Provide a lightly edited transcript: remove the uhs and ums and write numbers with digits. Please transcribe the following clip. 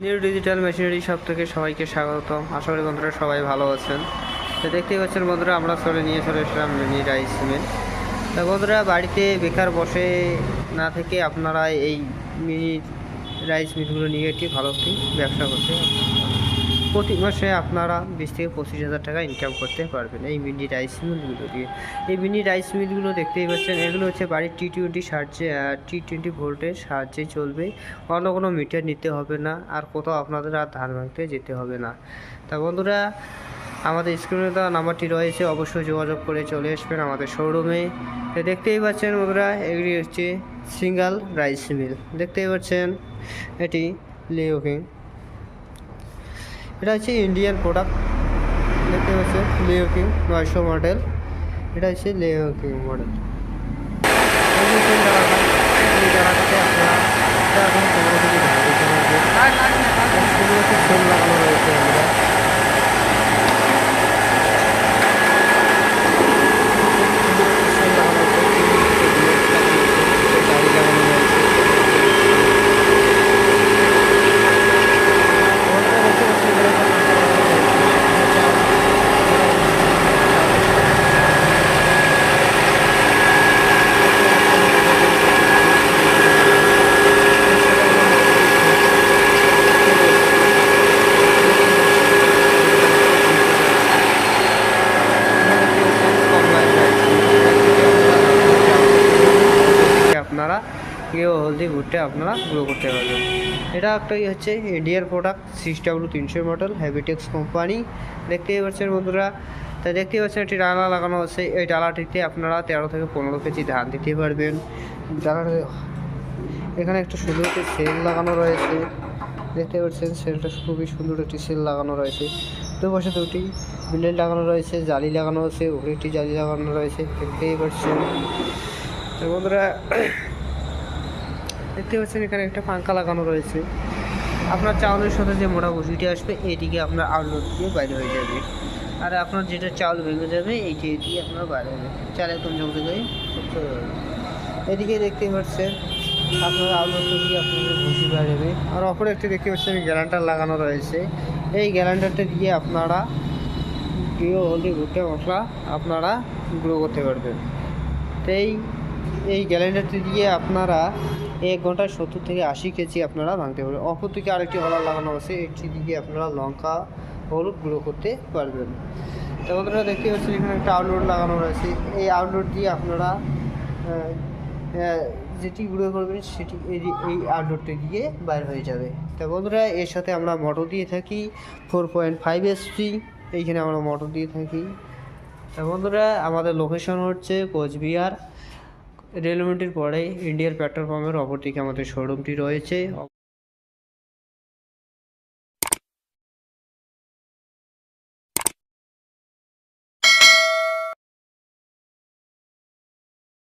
New digital machinery shop থেকে সবাইকে স্বাগতম। আশা করি বন্ধুরা সবাই ভালো আছেন। তো দেখতেই পাচ্ছেন বন্ধুরা, আমরা চলে এসেছিলাম মিনি রাইস মিল। তা বন্ধুরা, বাড়িতে বেকার বসে না থেকে আপনারা এই মিনি রাইস মিলগুলো নিয়ে একটি ভালো একটি ব্যবসা করতে প্রতি মাসে আপনারা 20 থেকে 25 হাজার টাকা ইনকাম করতে পারবেন এই মিনি রাইস মিলগুলো দিয়ে। এই মিনি রাইস মিলগুলো দেখতেই পাচ্ছেন, এগুলো হচ্ছে বাড়ির T20 ভোল্টের সাহায্যে চলবে। অন্য কোনো মিটার নিতে হবে না, আর কোথাও আপনাদের আর ধান ভাঙতে যেতে হবে না। তা বন্ধুরা, আমাদের স্ক্রিনে দেওয়া নাম্বারটি রয়েছে, অবশ্যই যোগাযোগ করে চলে আসবেন আমাদের শোরুমে। দেখতেই পাচ্ছেন বন্ধুরা, এগুলি হচ্ছে সিঙ্গেল রাইস মিল। দেখতেই পাচ্ছেন এটি লিও কিং, এটা হচ্ছে ইন্ডিয়ান প্রোডাক্ট। দেখতে পাচ্ছেন লিও কিং 900 মডেল, এটা হচ্ছে লিও কিং মডেল। লাগানো রয়েছে আপনারা কেউ হলদি ভুট্টে আপনারা গ্রো করতে পারবেন। এটা একটাই হচ্ছে Indian product 6W300 model, Habitex company. দেখতেই পাচ্ছেন বন্ধুরা, তাই দেখতেই পাচ্ছেন একটি ডালা লাগানো আছে। এই ডালাটিতে আপনারা 13 থেকে 15 কেজি ধান দিতে পারবেন। ডালাটা এখানে একটা সুন্দর একটি সেল লাগানো রয়েছে। দেখতে পাচ্ছেন সেলটা খুবই সুন্দর একটি সেল লাগানো রয়েছে। দুপাশে দুটি বিলেট লাগানো রয়েছে, জালি লাগানো আছে, উপরে একটি জালি লাগানো রয়েছে। দেখতেই পাচ্ছেন বন্ধুরা, দেখতে পাচ্ছেন এখানে একটা পাঙ্খা লাগানো রয়েছে। আপনার চাউলের সাথে যে মোটা ভুসিটি আসবে এইদিকে আপনার আউটলোড দিয়ে বাইরে হয়ে যাবে, আর আপনার যেটা চাউল ভেঙে যাবে এইটি দিয়ে আপনার বাইরে হবে, চাল একদম জমতে যাবে। এদিকে দেখতে পাচ্ছেন আপনার আউটলোড দিয়ে আপনাদের ভুসি বাইরে যাবে। আর অপরে একটি দেখতে পাচ্ছেন গ্যারান্টার লাগানো রয়েছে। এই গ্যারান্টারটা দিয়ে আপনারা প্রিয় হলদি ভুট্টা মশলা আপনারা গ্রো করতে পারবেন। তো এই গ্যালেন্ডারটি দিয়ে আপনারা 1 ঘন্টায় 70 থেকে 80 কেজি আপনারা ভাঙতে পারবেন। অপর দিকে আরেকটি হলার লাগানো আছে, একটি দিকে আপনারা লঙ্কা হলুদ গুঁড়ো করতে পারবেন। তো বন্ধুরা, দেখতে পাচ্ছেন এখানে একটা আউটলোড লাগানো রয়েছে। এই আউটলোড দিয়ে আপনারা যেটি গুঁড়ো করবেন সেটি এই আউটলোডটি দিয়ে বাইর হয়ে যাবে। তো বন্ধুরা, এর সাথে আমরা মোটর দিয়ে থাকি 4.5 HP, এইখানে আমরা মোটর দিয়ে থাকি। তা বন্ধুরা, আমাদের লোকেশন হচ্ছে কোচবিহার রেলওয়েটির পরে ইন্ডিয়ার পেট্রোল পাম্পের অপর দিকে আমাদের শোরুমটি রয়েছে।